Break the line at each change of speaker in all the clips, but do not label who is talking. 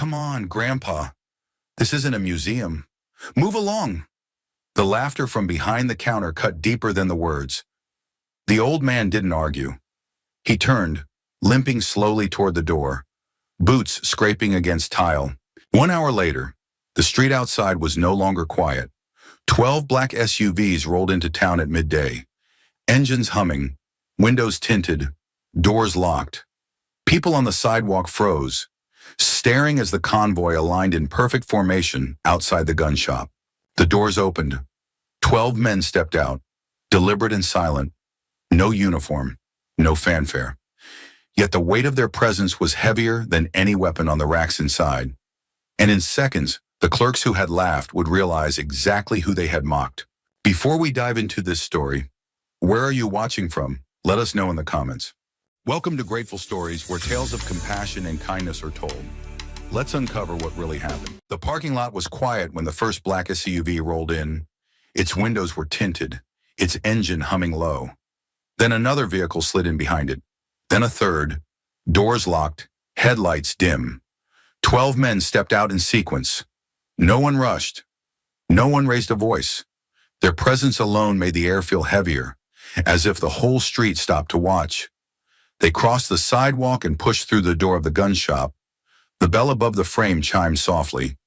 come on, Grandpa. This isn't a museum. Move along. The laughter from behind the counter cut deeper than the words. The old man didn't argue. He turned, limping slowly toward the door, boots scraping against tile. 1 hour later, the street outside was no longer quiet. 12 black SUVs rolled into town at midday, engines humming, windows tinted, doors locked. People on the sidewalk froze, staring as the convoy aligned in perfect formation outside the gun shop. The doors opened. 12 men stepped out, deliberate and silent. No uniform, no fanfare. Yet the weight of their presence was heavier than any weapon on the racks inside. And in seconds, the clerks who had laughed would realize exactly who they had mocked. Before we dive into this story, where are you watching from? Let us know in the comments. Welcome to Grateful Stories, where tales of compassion and kindness are told. Let's uncover what really happened. The parking lot was quiet when the first black SUV rolled in. Its windows were tinted, its engine humming low. Then another vehicle slid in behind it. Then a third, doors locked, headlights dim. 12 men stepped out in sequence. No one rushed. No one raised a voice. Their presence alone made the air feel heavier, as if the whole street stopped to watch. They crossed the sidewalk and pushed through the door of the gun shop. The bell above the frame chimed softly.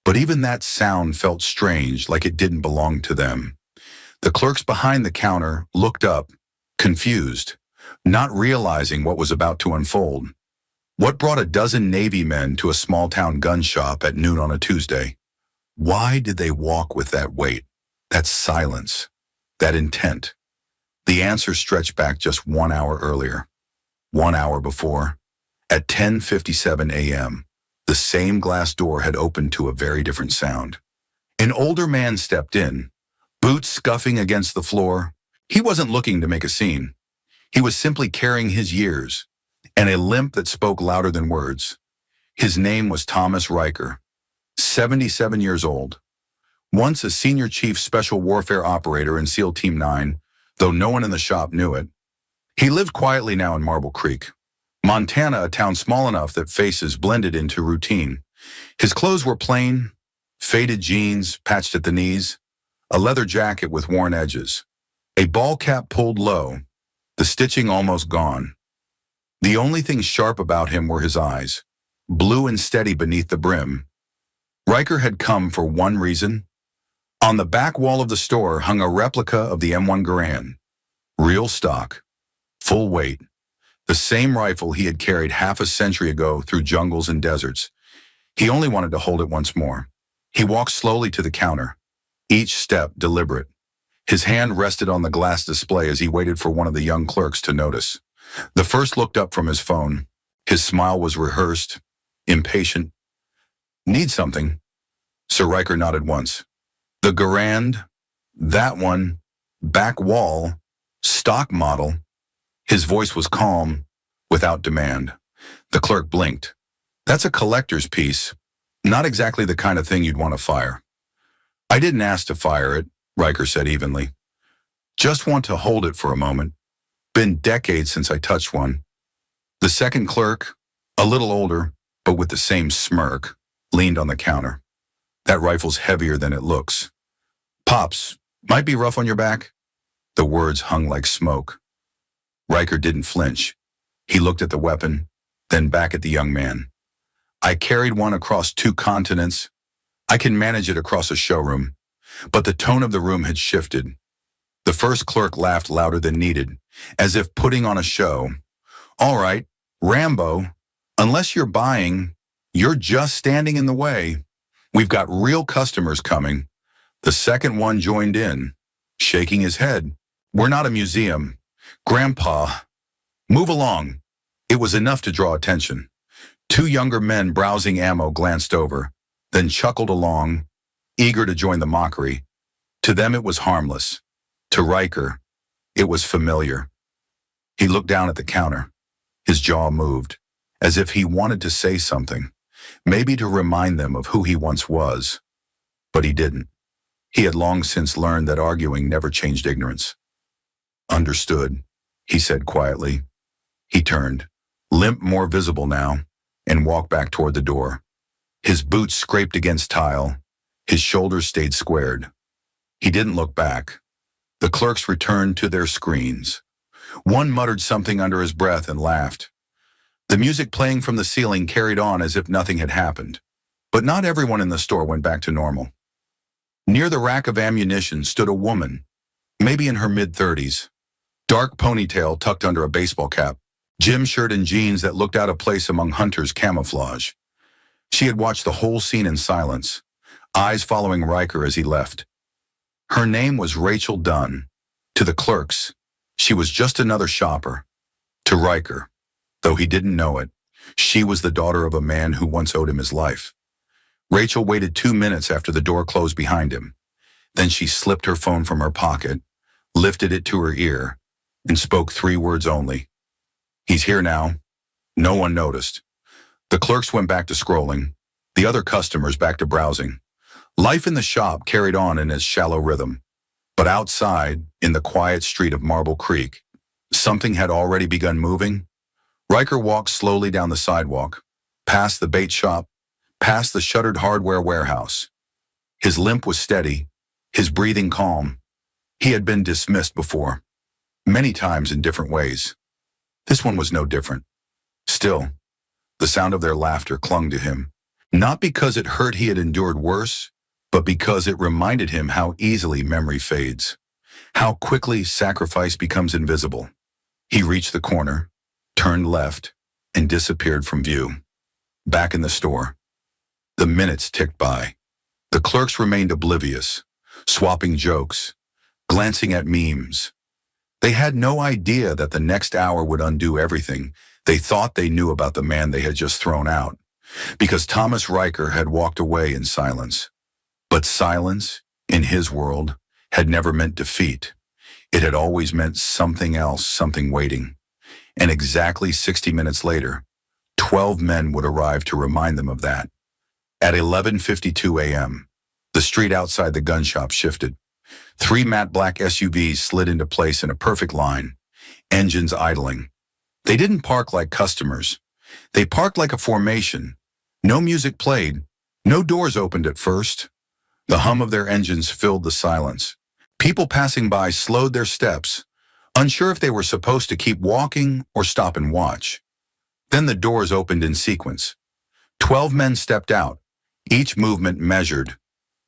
But even that sound felt strange, like it didn't belong to them. The clerks behind the counter looked up, confused, not realizing what was about to unfold. What brought a dozen Navy men to a small-town gun shop at noon on a Tuesday? Why did they walk with that weight, that silence, that intent? The answer stretched back just 1 hour earlier. 1 hour before, at 10:57 a.m., the same glass door had opened to a very different sound. An older man stepped in, boots scuffing against the floor. He wasn't looking to make a scene. He was simply carrying his years, and a limp that spoke louder than words. His name was Thomas Riker, 77 years old. Once a senior chief special warfare operator in SEAL Team 9, though no one in the shop knew it. He lived quietly now in Marble Creek, Montana, a town small enough that faces blended into routine. His clothes were plain, faded jeans patched at the knees, a leather jacket with worn edges, a ball cap pulled low, the stitching almost gone. The only thing sharp about him were his eyes, blue and steady beneath the brim. Riker had come for one reason. On the back wall of the store hung a replica of the M1 Garand. Real stock, full weight, the same rifle he had carried half a century ago through jungles and deserts. He only wanted to hold it once more. He walked slowly to the counter, each step deliberate. His hand rested on the glass display as he waited for one of the young clerks to notice. The first looked up from his phone. His smile was rehearsed, impatient. Need something? Sir Riker nodded once. The Garand, that one, back wall, stock model. His voice was calm, without demand. The clerk blinked. That's a collector's piece, not exactly the kind of thing you'd want to fire. I didn't ask to fire it, Riker said evenly. Just want to hold it for a moment. Been decades since I touched one. The second clerk, a little older, but with the same smirk, leaned on the counter. That rifle's heavier than it looks. Pops, might be rough on your back? The words hung like smoke. Riker didn't flinch. He looked at the weapon, then back at the young man. I carried one across 2 continents. I can manage it across a showroom. But the tone of the room had shifted. The first clerk laughed louder than needed, as if putting on a show. All right, Rambo, unless you're buying, you're just standing in the way. We've got real customers coming. The second one joined in, shaking his head. We're not a museum. Grandpa, move along. It was enough to draw attention. 2 younger men browsing ammo glanced over, then chuckled along, eager to join the mockery. To them it was harmless. To Riker, it was familiar. He looked down at the counter. His jaw moved, as if he wanted to say something, maybe to remind them of who he once was. But he didn't. He had long since learned that arguing never changed ignorance. Understood, he said quietly. He turned, limp more visible now, and walked back toward the door. His boots scraped against tile. His shoulders stayed squared. He didn't look back. The clerks returned to their screens. One muttered something under his breath and laughed. The music playing from the ceiling carried on as if nothing had happened. But not everyone in the store went back to normal. Near the rack of ammunition stood a woman, maybe in her mid-30s. Dark ponytail tucked under a baseball cap, gym shirt and jeans that looked out of place among Hunter's camouflage. She had watched the whole scene in silence, eyes following Riker as he left. Her name was Rachel Dunn. To the clerks, she was just another shopper. To Riker, though he didn't know it, she was the daughter of a man who once owed him his life. Rachel waited 2 minutes after the door closed behind him. Then she slipped her phone from her pocket, lifted it to her ear, and spoke 3 words only. "He's here now." No one noticed. The clerks went back to scrolling, the other customers back to browsing. Life in the shop carried on in its shallow rhythm. But outside, in the quiet street of Marble Creek, something had already begun moving. Riker walked slowly down the sidewalk, past the bait shop, past the shuttered hardware warehouse. His limp was steady, his breathing calm. He had been dismissed before, many times in different ways. This one was no different. Still, the sound of their laughter clung to him, not because it hurt he had endured worse, but because it reminded him how easily memory fades, how quickly sacrifice becomes invisible. He reached the corner, turned left, and disappeared from view. Back in the store, the minutes ticked by. The clerks remained oblivious, swapping jokes, glancing at memes. They had no idea that the next hour would undo everything they thought they knew about the man they had just thrown out, because Thomas Riker had walked away in silence. But silence, in his world, had never meant defeat. It had always meant something else, something waiting. And exactly 60 minutes later, 12 men would arrive to remind them of that. At 11:52 a.m., the street outside the gun shop shifted. 3 matte black SUVs slid into place in a perfect line, engines idling. They didn't park like customers. They parked like a formation. No music played. No doors opened at first. The hum of their engines filled the silence. People passing by slowed their steps, unsure if they were supposed to keep walking or stop and watch. Then the doors opened in sequence. 12 men stepped out, each movement measured.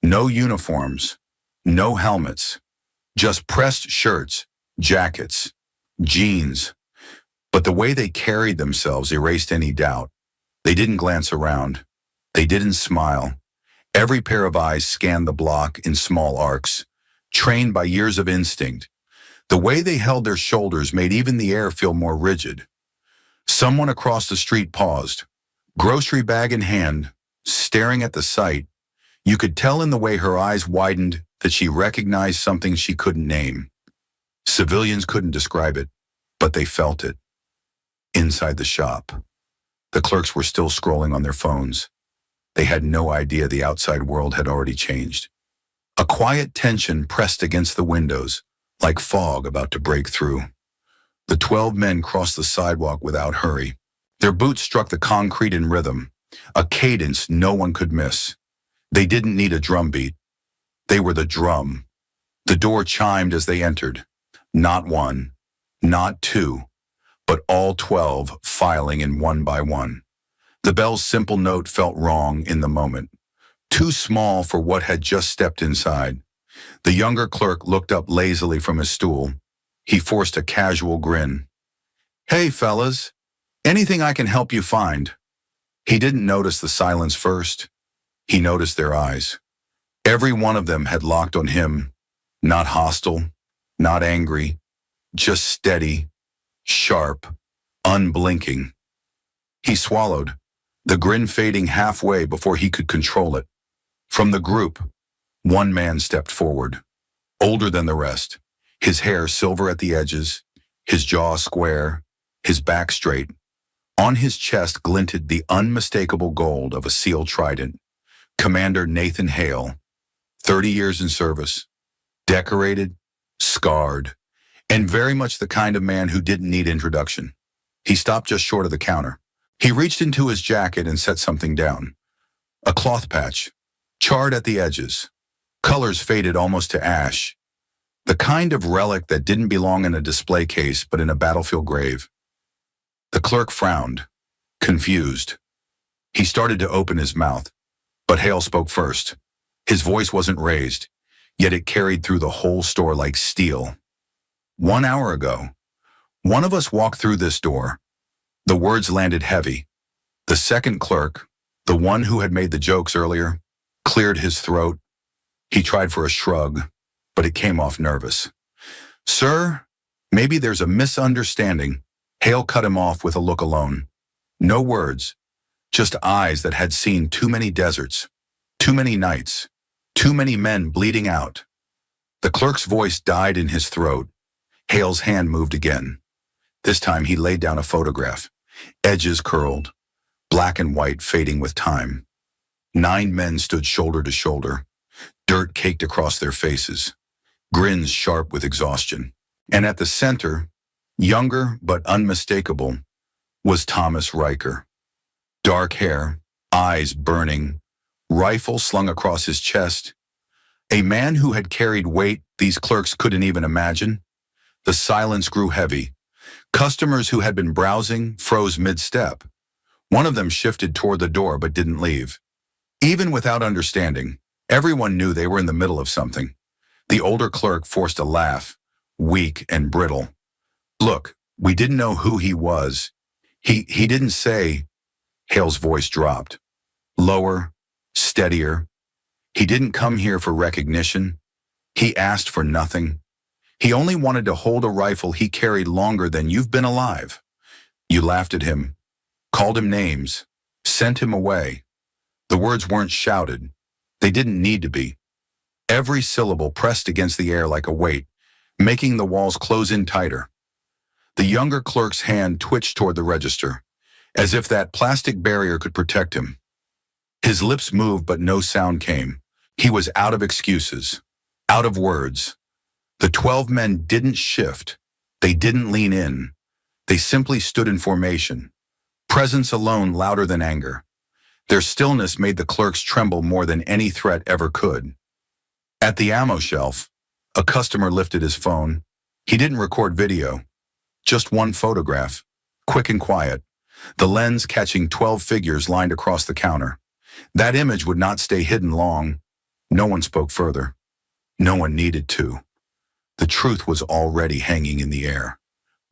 No uniforms, no helmets, just pressed shirts, jackets, jeans. But the way they carried themselves erased any doubt. They didn't glance around. They didn't smile. Every pair of eyes scanned the block in small arcs, trained by years of instinct. The way they held their shoulders made even the air feel more rigid. Someone across the street paused, grocery bag in hand, staring at the sight. You could tell in the way her eyes widened that she recognized something she couldn't name. Civilians couldn't describe it, but they felt it. Inside the shop, the clerks were still scrolling on their phones. They had no idea the outside world had already changed. A quiet tension pressed against the windows, like fog about to break through. The 12 men crossed the sidewalk without hurry. Their boots struck the concrete in rhythm, a cadence no one could miss. They didn't need a drum beat. They were the drum. The door chimed as they entered. Not one, not two, but all 12 filing in one by one. The bell's simple note felt wrong in the moment, too small for what had just stepped inside. The younger clerk looked up lazily from his stool. He forced a casual grin. "Hey, fellas, anything I can help you find?" He didn't notice the silence first. He noticed their eyes. Every one of them had locked on him, not hostile, not angry, just steady, sharp, unblinking. He swallowed, the grin fading halfway before he could control it. From the group, one man stepped forward, older than the rest, his hair silver at the edges, his jaw square, his back straight. On his chest glinted the unmistakable gold of a SEAL trident. Commander Nathan Hale, 30 years in service, decorated, scarred, and very much the kind of man who didn't need introduction. He stopped just short of the counter. He reached into his jacket and set something down. A cloth patch, charred at the edges, colors faded almost to ash, the kind of relic that didn't belong in a display case but in a battlefield grave. The clerk frowned, confused. He started to open his mouth, but Hale spoke first. His voice wasn't raised, yet it carried through the whole store like steel. 1 hour ago, one of us walked through this door. The words landed heavy. The second clerk, the one who had made the jokes earlier, cleared his throat. He tried for a shrug, but it came off nervous. Sir, maybe there's a misunderstanding. Hale cut him off with a look alone. No words, just eyes that had seen too many deserts, too many nights, too many men bleeding out. The clerk's voice died in his throat. Hale's hand moved again. This time he laid down a photograph, edges curled, black and white fading with time. 9 men stood shoulder to shoulder, dirt caked across their faces, grins sharp with exhaustion. And at the center, younger but unmistakable, was Thomas Riker. Dark hair, eyes burning, rifle slung across his chest. A man who had carried weight these clerks couldn't even imagine. The silence grew heavy. Customers who had been browsing froze mid-step. One of them shifted toward the door but didn't leave. Even without understanding, everyone knew they were in the middle of something. The older clerk forced a laugh, weak and brittle. Look, we didn't know who he was. He didn't say. Hale's voice dropped. Lower, steadier. He didn't come here for recognition. He asked for nothing. He only wanted to hold a rifle he carried longer than you've been alive. You laughed at him, called him names, sent him away. The words weren't shouted. They didn't need to be. Every syllable pressed against the air like a weight, making the walls close in tighter. The younger clerk's hand twitched toward the register, as if that plastic barrier could protect him. His lips moved, but no sound came. He was out of excuses, out of words. The 12 men didn't shift. They didn't lean in. They simply stood in formation, presence alone louder than anger. Their stillness made the clerks tremble more than any threat ever could. At the ammo shelf, a customer lifted his phone. He didn't record video, just one photograph, quick and quiet, the lens catching 12 figures lined across the counter. That image would not stay hidden long. No one spoke further. No one needed to. The truth was already hanging in the air,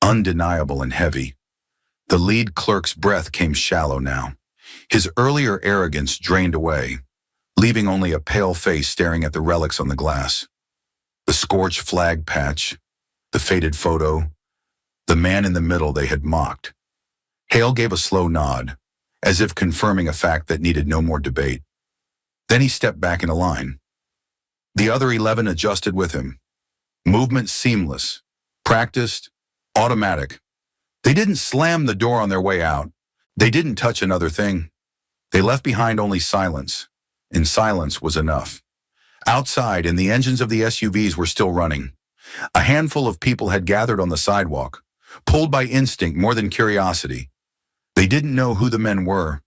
undeniable and heavy. The lead clerk's breath came shallow now. His earlier arrogance drained away, leaving only a pale face staring at the relics on the glass. The scorched flag patch, the faded photo, the man in the middle they had mocked. Hale gave a slow nod, as if confirming a fact that needed no more debate. Then he stepped back in a line. The other 11 adjusted with him. Movement seamless, practiced, automatic. They didn't slam the door on their way out. They didn't touch another thing. They left behind only silence, and silence was enough. Outside, and the engines of the SUVs were still running. A handful of people had gathered on the sidewalk, pulled by instinct more than curiosity. They didn't know who the men were,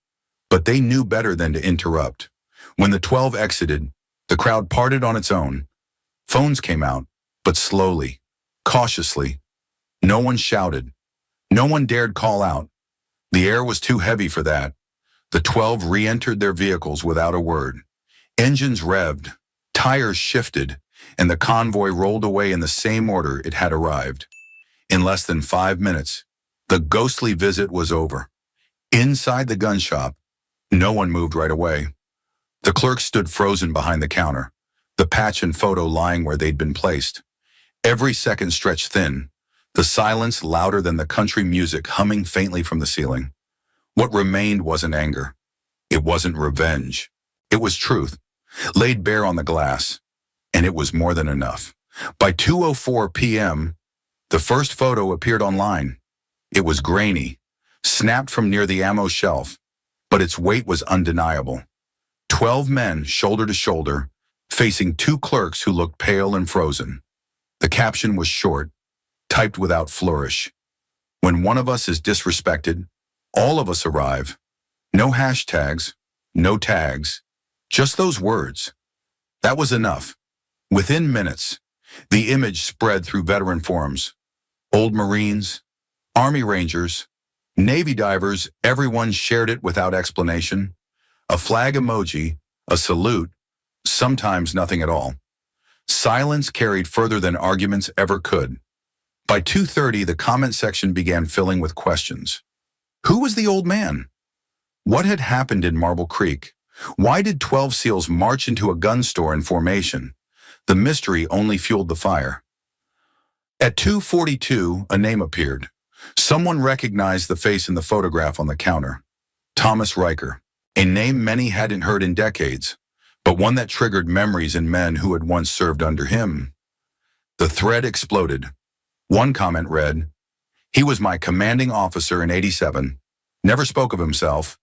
but they knew better than to interrupt. When the 12 exited, the crowd parted on its own. Phones came out, but slowly, cautiously. No one shouted. No one dared call out. The air was too heavy for that. The 12 re-entered their vehicles without a word. Engines revved, tires shifted, and the convoy rolled away in the same order it had arrived. In less than 5 minutes, the ghostly visit was over. Inside the gun shop, no one moved right away. The clerk stood frozen behind the counter, the patch and photo lying where they'd been placed. Every second stretched thin, the silence louder than the country music humming faintly from the ceiling. What remained wasn't anger. It wasn't revenge. It was truth, laid bare on the glass, and it was more than enough. By 2:04 p.m., the first photo appeared online. It was grainy, snapped from near the ammo shelf, but its weight was undeniable. 12 men, shoulder to shoulder, facing 2 clerks who looked pale and frozen. The caption was short, typed without flourish. When one of us is disrespected, all of us arrive. No hashtags, No tags, just those words. That was enough. Within minutes, the image spread through veteran forums. Old Marines, Army Rangers, Navy divers, everyone shared it without explanation. A flag emoji, a salute, sometimes nothing at all. Silence carried further than arguments ever could. By 2:30, the comment section began filling with questions. Who was the old man? What had happened in Marble Creek? Why did 12 SEALs march into a gun store in formation? The mystery only fueled the fire. At 2:42, a name appeared. Someone recognized the face in the photograph on the counter. Thomas Riker, a name many hadn't heard in decades, but one that triggered memories in men who had once served under him. The thread exploded. One comment read, "He was my commanding officer in '87, never spoke of himself,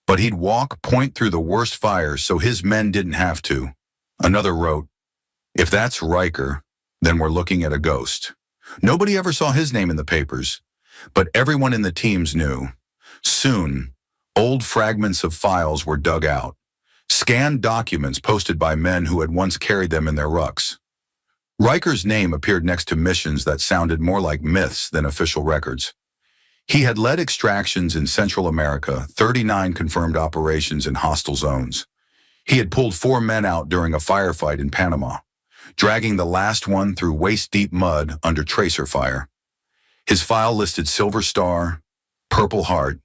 but he'd walk point through the worst fires so his men didn't have to." Another wrote, "If that's Riker, then we're looking at a ghost." Nobody ever saw his name in the papers, but everyone in the teams knew. Soon, old fragments of files were dug out, scanned documents posted by men who had once carried them in their rucks. Riker's name appeared next to missions that sounded more like myths than official records. He had led extractions in Central America, 39 confirmed operations in hostile zones. He had pulled 4 men out during a firefight in Panama, dragging the last one through waist-deep mud under tracer fire. His file listed Silver Star, Purple Heart,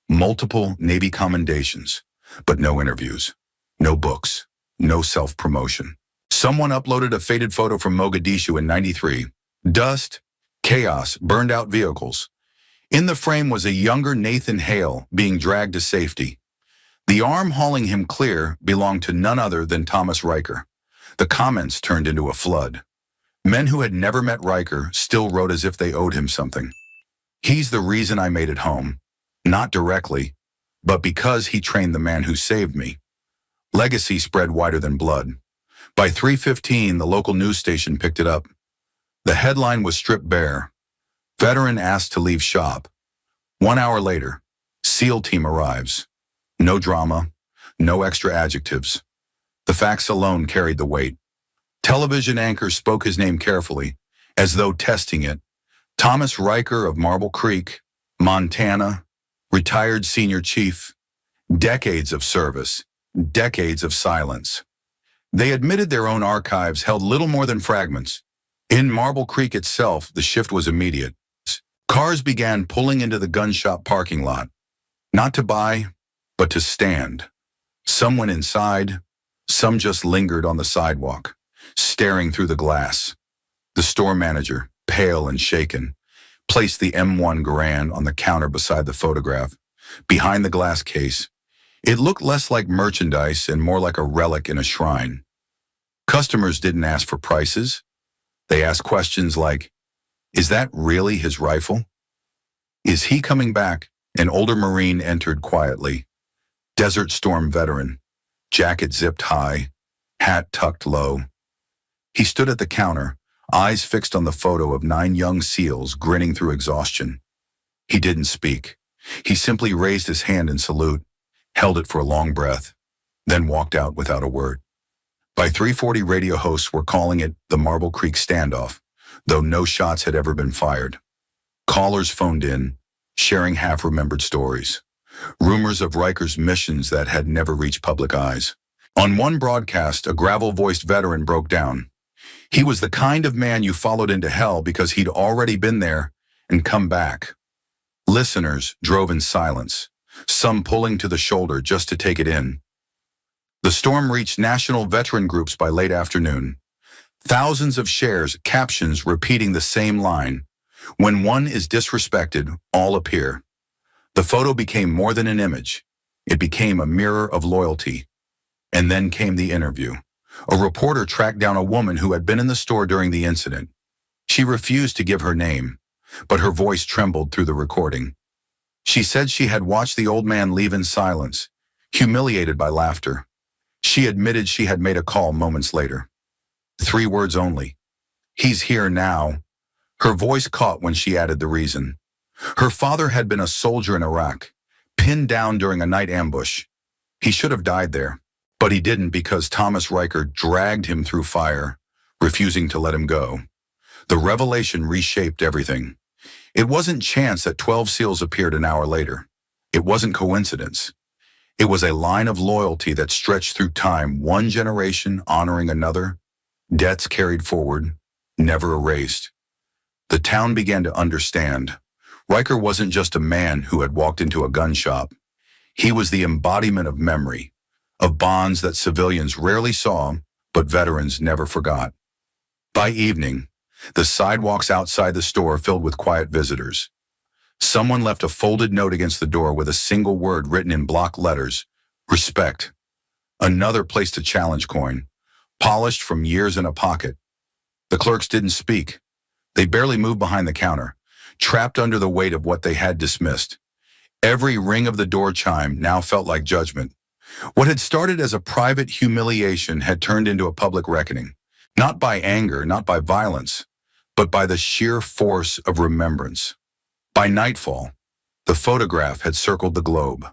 multiple Navy commendations, but no interviews, no books, no self-promotion. Someone uploaded a faded photo from Mogadishu in '93. Dust, chaos, burned-out vehicles. In the frame was a younger Nathan Hale being dragged to safety. The arm hauling him clear belonged to none other than Thomas Riker. The comments turned into a flood. Men who had never met Riker still wrote as if they owed him something. "He's the reason I made it home. Not directly, but because he trained the man who saved me." Legacy spread wider than blood. By 3:15, the local news station picked it up. The headline was stripped bare. Veteran asked to leave shop. 1 hour later, SEAL team arrives. No drama, no extra adjectives. The facts alone carried the weight. Television anchors spoke his name carefully, as though testing it. Thomas Riker of Marble Creek, Montana, retired senior chief. Decades of service, decades of silence. They admitted their own archives held little more than fragments. In Marble Creek itself, the shift was immediate. Cars began pulling into the gun shop parking lot, not to buy, but to stand. Some went inside, some just lingered on the sidewalk, staring through the glass. The store manager, pale and shaken, placed the M1 Garand on the counter beside the photograph, behind the glass case. It looked less like merchandise and more like a relic in a shrine. Customers didn't ask for prices. They asked questions like, "Is that really his rifle? Is he coming back?" An older Marine entered quietly. Desert Storm veteran, jacket zipped high, hat tucked low. He stood at the counter, eyes fixed on the photo of 9 young SEALs grinning through exhaustion. He didn't speak. He simply raised his hand in salute, held it for a long breath, then walked out without a word. By 3:40, radio hosts were calling it the Marble Creek standoff, though no shots had ever been fired. Callers phoned in, sharing half-remembered stories. Rumors of Riker's missions that had never reached public eyes. On one broadcast, a gravel-voiced veteran broke down. He was the kind of man you followed into hell because he'd already been there and come back. Listeners drove in silence, some pulling to the shoulder just to take it in. The storm reached national veteran groups by late afternoon. Thousands of shares, captions repeating the same line. When one is disrespected, all appear. The photo became more than an image. It became a mirror of loyalty. And then came the interview. A reporter tracked down a woman who had been in the store during the incident. She refused to give her name, but her voice trembled through the recording. She said she had watched the old man leave in silence, humiliated by laughter. She admitted she had made a call moments later. 3 words only. "He's here now." Her voice caught when she added the reason. Her father had been a soldier in Iraq, pinned down during a night ambush. He should have died there, but he didn't because Thomas Riker dragged him through fire, refusing to let him go. The revelation reshaped everything. It wasn't chance that 12 SEALs appeared an hour later. It wasn't coincidence. It was a line of loyalty that stretched through time, one generation honoring another, debts carried forward, never erased. The town began to understand. Riker wasn't just a man who had walked into a gun shop. He was the embodiment of memory, of bonds that civilians rarely saw, but veterans never forgot. By evening, the sidewalks outside the store filled with quiet visitors. Someone left a folded note against the door with a single word written in block letters, respect. Another placed a challenge coin, polished from years in a pocket. The clerks didn't speak. They barely moved behind the counter, trapped under the weight of what they had dismissed. Every ring of the door chime now felt like judgment. What had started as a private humiliation had turned into a public reckoning, not by anger, not by violence, but by the sheer force of remembrance. By nightfall, the photograph had circled the globe.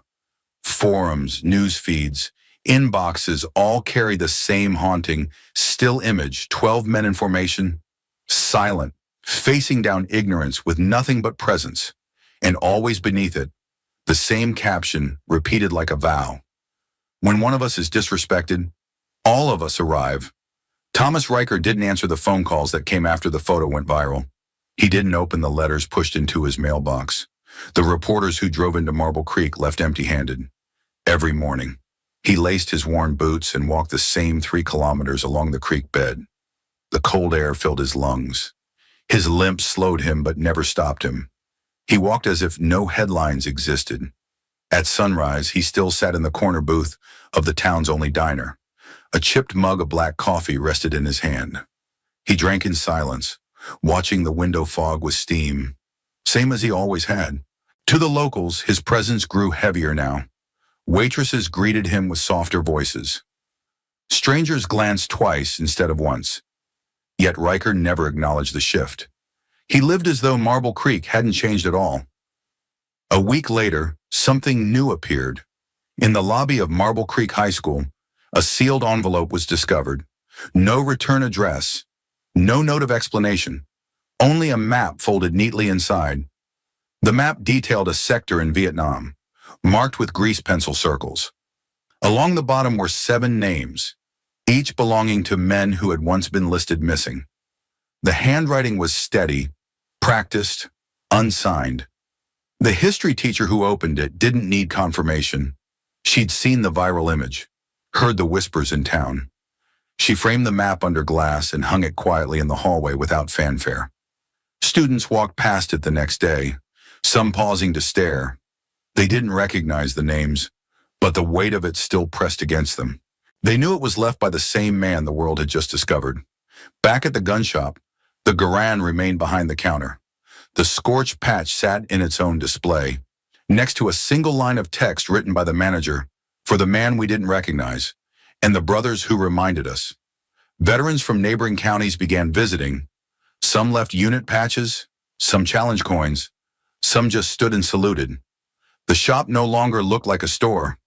Forums, news feeds, inboxes all carry the same haunting, still image, 12 men in formation, silent, facing down ignorance with nothing but presence, and always beneath it, the same caption repeated like a vow. When one of us is disrespected, all of us arrive. Thomas Riker didn't answer the phone calls that came after the photo went viral. He didn't open the letters pushed into his mailbox. The reporters who drove into Marble Creek left empty-handed. Every morning, he laced his worn boots and walked the same 3 kilometers along the creek bed. The cold air filled his lungs. His limp slowed him but never stopped him. He walked as if no headlines existed. At sunrise, he still sat in the corner booth of the town's only diner. A chipped mug of black coffee rested in his hand. He drank in silence, watching the window fog with steam, same as he always had. To the locals, his presence grew heavier now. Waitresses greeted him with softer voices. Strangers glanced twice instead of once. Yet Riker never acknowledged the shift. He lived as though Marble Creek hadn't changed at all. A week later, something new appeared. In the lobby of Marble Creek High School, a sealed envelope was discovered. No return address, no note of explanation, only a map folded neatly inside. The map detailed a sector in Vietnam, marked with grease pencil circles. Along the bottom were 7 names, each belonging to men who had once been listed missing. The handwriting was steady, practiced, unsigned. The history teacher who opened it didn't need confirmation. She'd seen the viral image, heard the whispers in town. She framed the map under glass and hung it quietly in the hallway without fanfare. Students walked past it the next day, some pausing to stare. They didn't recognize the names, but the weight of it still pressed against them. They knew it was left by the same man the world had just discovered. Back at the gun shop, the Garand remained behind the counter. The scorched patch sat in its own display, next to a single line of text written by the manager, for the man we didn't recognize, and the brothers who reminded us. Veterans from neighboring counties began visiting. Some left unit patches, some challenge coins, some just stood and saluted. The shop no longer looked like a store.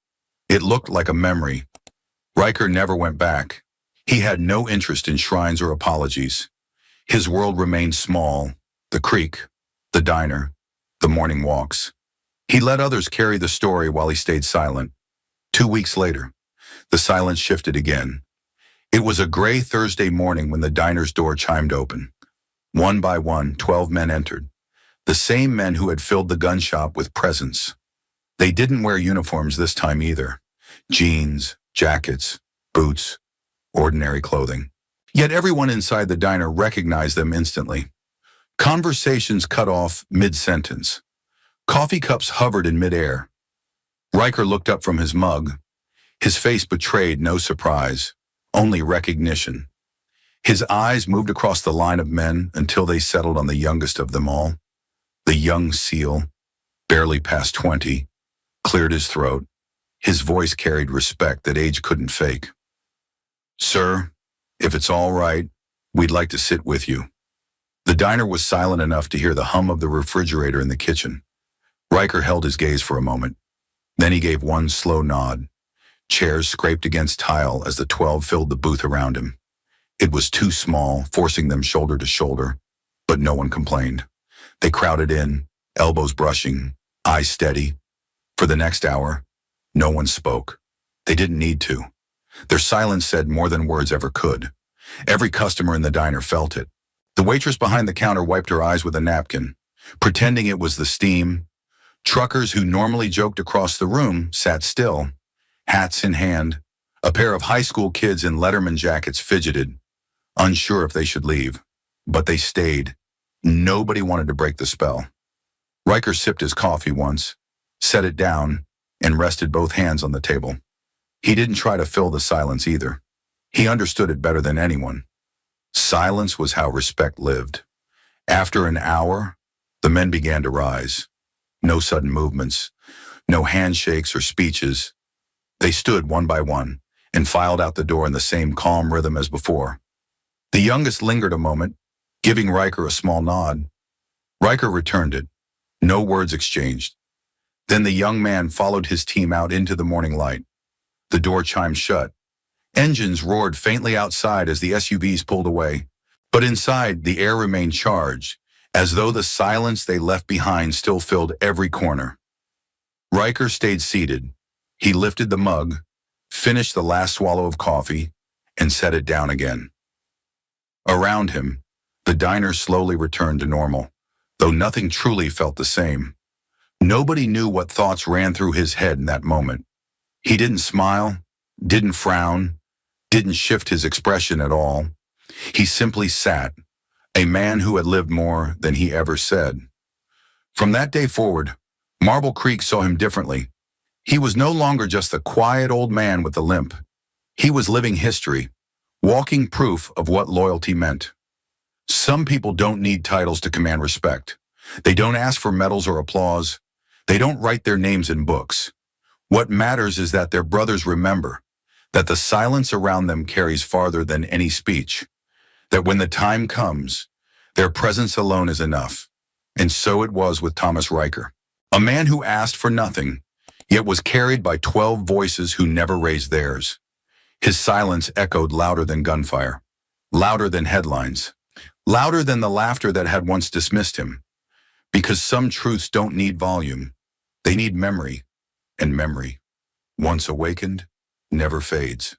It looked like a memory. Riker never went back. He had no interest in shrines or apologies. His world remained small, the creek, the diner, the morning walks. He let others carry the story while he stayed silent. 2 weeks later, the silence shifted again. It was a gray Thursday morning when the diner's door chimed open. One by one, 12 men entered. The same men who had filled the gun shop with presents. They didn't wear uniforms this time either. Jeans, jackets, boots, ordinary clothing. Yet everyone inside the diner recognized them instantly. Conversations cut off mid-sentence. Coffee cups hovered in midair. Riker looked up from his mug. His face betrayed no surprise, only recognition. His eyes moved across the line of men until they settled on the youngest of them all. The young SEAL, barely past 20, cleared his throat. His voice carried respect that age couldn't fake. "Sir, if it's all right, we'd like to sit with you." The diner was silent enough to hear the hum of the refrigerator in the kitchen. Riker held his gaze for a moment. Then he gave one slow nod. Chairs scraped against tile as the 12 filled the booth around him. It was too small, forcing them shoulder to shoulder, but no one complained. They crowded in, elbows brushing, eyes steady. For the next hour, no one spoke. They didn't need to. Their silence said more than words ever could. Every customer in the diner felt it. The waitress behind the counter wiped her eyes with a napkin, pretending it was the steam. Truckers who normally joked across the room sat still, hats in hand. A pair of high school kids in Letterman jackets fidgeted, unsure if they should leave. But they stayed. Nobody wanted to break the spell. Riker sipped his coffee once, set it down, and rested both hands on the table. He didn't try to fill the silence either. He understood it better than anyone. Silence was how respect lived. After an hour, the men began to rise. No sudden movements, no handshakes or speeches. They stood one by one and filed out the door in the same calm rhythm as before. The youngest lingered a moment, giving Riker a small nod. Riker returned it. No words exchanged. Then the young man followed his team out into the morning light. The door chimed shut. Engines roared faintly outside as the SUVs pulled away. But inside, the air remained charged, as though the silence they left behind still filled every corner. Riker stayed seated. He lifted the mug, finished the last swallow of coffee, and set it down again. Around him, the diner slowly returned to normal, though nothing truly felt the same. Nobody knew what thoughts ran through his head in that moment. He didn't smile, didn't frown, didn't shift his expression at all. He simply sat, a man who had lived more than he ever said. From that day forward, Marble Creek saw him differently. He was no longer just the quiet old man with the limp. He was living history, walking proof of what loyalty meant. Some people don't need titles to command respect. They don't ask for medals or applause. They don't write their names in books. What matters is that their brothers remember that the silence around them carries farther than any speech, that when the time comes, their presence alone is enough. And so it was with Thomas Riker, a man who asked for nothing, yet was carried by 12 voices who never raised theirs. His silence echoed louder than gunfire, louder than headlines, louder than the laughter that had once dismissed him. Because some truths don't need volume, they need memory, and memory, once awakened, never fades.